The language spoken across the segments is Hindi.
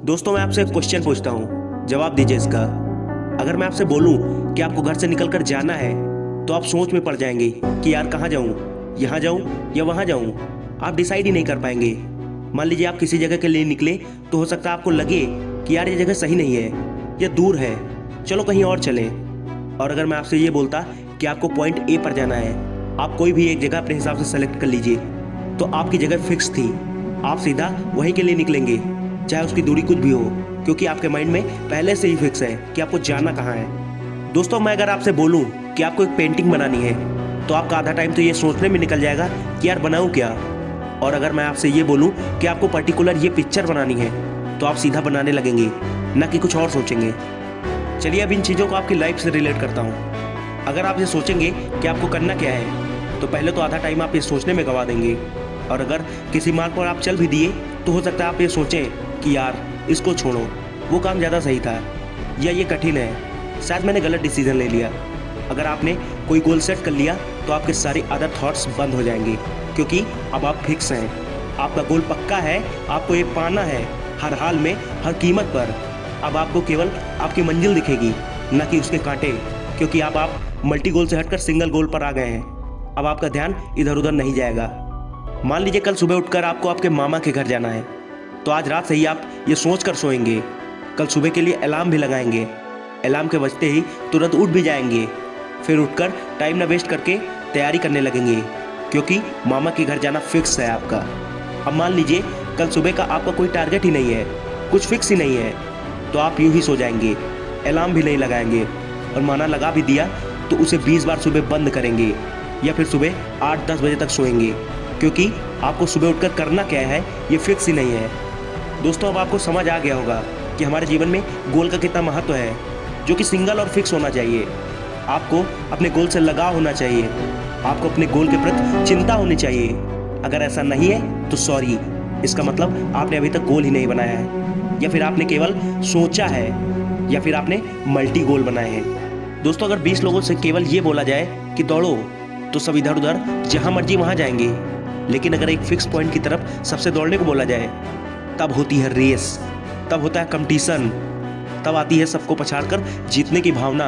दोस्तों मैं आपसे एक क्वेश्चन पूछता हूँ, जवाब दीजिए इसका। अगर मैं आपसे बोलूँ कि आपको घर से निकलकर जाना है तो आप सोच में पड़ जाएंगे कि यार कहाँ जाऊँ, यहाँ जाऊँ या वहाँ जाऊँ। आप डिसाइड ही नहीं कर पाएंगे। मान लीजिए आप किसी जगह के लिए निकले तो हो सकता है आपको लगे कि यार ये जगह सही नहीं है या दूर है, चलो कहीं और चलें। और अगर मैं आपसे ये बोलता कि आपको पॉइंट ए पर जाना है, आप कोई भी एक जगह अपने हिसाब से सेलेक्ट कर लीजिए, तो आपकी जगह फिक्स थी, आप सीधा वहीं के लिए निकलेंगे, चाहे उसकी दूरी कुछ भी हो, क्योंकि आपके माइंड में पहले से ही फिक्स है कि आपको जाना कहाँ है। दोस्तों मैं अगर आपसे बोलूँ कि आपको एक पेंटिंग बनानी है तो आपका आधा टाइम तो ये सोचने में निकल जाएगा कि यार बनाऊँ क्या। और अगर मैं आपसे ये बोलूँ कि आपको पर्टिकुलर ये पिक्चर बनानी है तो आप सीधा बनाने लगेंगे, ना कि कुछ और सोचेंगे। चलिए अब इन चीज़ों को आपकी लाइफ से रिलेट करता हूँ। अगर आप ये सोचेंगे कि आपको करना क्या है तो पहले तो आधा टाइम आप ये सोचने में गवा देंगे, और अगर किसी मार्ग पर आप चल भी दिए तो हो सकता है आप ये सोचें कि यार इसको छोड़ो, वो काम ज़्यादा सही था, या ये कठिन है, शायद मैंने गलत डिसीजन ले लिया। अगर आपने कोई गोल सेट कर लिया तो आपके सारे अदर थॉट्स बंद हो जाएंगे, क्योंकि अब आप फिक्स हैं, आपका गोल पक्का है, आपको ये पाना है हर हाल में, हर कीमत पर। अब आपको केवल आपकी मंजिल दिखेगी, न कि उसके कांटे, क्योंकि अब आप मल्टी गोल से हटकर सिंगल गोल पर आ गए हैं। अब आपका ध्यान इधर उधर नहीं जाएगा। मान लीजिए कल सुबह उठकर आपको आपके मामा के घर जाना है, तो आज रात से ही आप ये सोच कर सोएंगे, कल सुबह के लिए अलार्म भी लगाएंगे, अलार्म के बजते ही तुरंत उठ भी जाएंगे, फिर उठकर टाइम ना वेस्ट करके तैयारी करने लगेंगे, क्योंकि मामा के घर जाना फिक्स है आपका। अब मान लीजिए कल सुबह का आपका कोई टारगेट ही नहीं है, कुछ फिक्स ही नहीं है, तो आप यूं ही सो जाएंगे, अलार्म भी नहीं लगाएंगे, और माना लगा भी दिया तो उसे 20 बार सुबह बंद करेंगे, या फिर सुबह 8-10 बजे तक सोएंगे, क्योंकि आपको सुबह उठकर करना क्या है ये फिक्स ही नहीं है। दोस्तों अब आपको समझ आ गया होगा कि हमारे जीवन में गोल का कितना महत्व है, जो कि सिंगल और फिक्स होना चाहिए। आपको अपने गोल से लगाव होना चाहिए, आपको अपने गोल के प्रति चिंता होनी चाहिए। अगर ऐसा नहीं है तो सॉरी, इसका मतलब आपने अभी तक गोल ही नहीं बनाया है, या फिर आपने केवल सोचा है, या फिर आपने मल्टी गोल बनाए हैं। दोस्तों अगर 20 लोगों से केवल ये बोला जाए कि दौड़ो, तो सब इधर उधर जहाँ मर्जी वहाँ जाएंगे, लेकिन अगर एक फिक्स पॉइंट की तरफ सबसे दौड़ने को बोला जाए, तब होती है रेस, तब होता है कंपटीशन, तब आती है सबको पछाड़कर जीतने की भावना,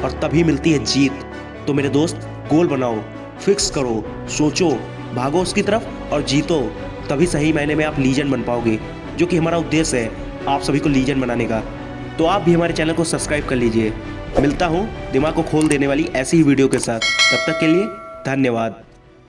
और तभी मिलती है जीत। तो मेरे दोस्त गोल बनाओ, फिक्स करो, सोचो, भागो उसकी तरफ और जीतो, तभी सही मायने में आप लीजेंड बन पाओगे, जो कि हमारा उद्देश्य है आप सभी को लीजेंड बनाने का। तो आप भी हमारे चैनल को सब्सक्राइब कर लीजिए। मिलता हूँ दिमाग को खोल देने वाली ऐसी ही वीडियो के साथ, तब तक के लिए धन्यवाद।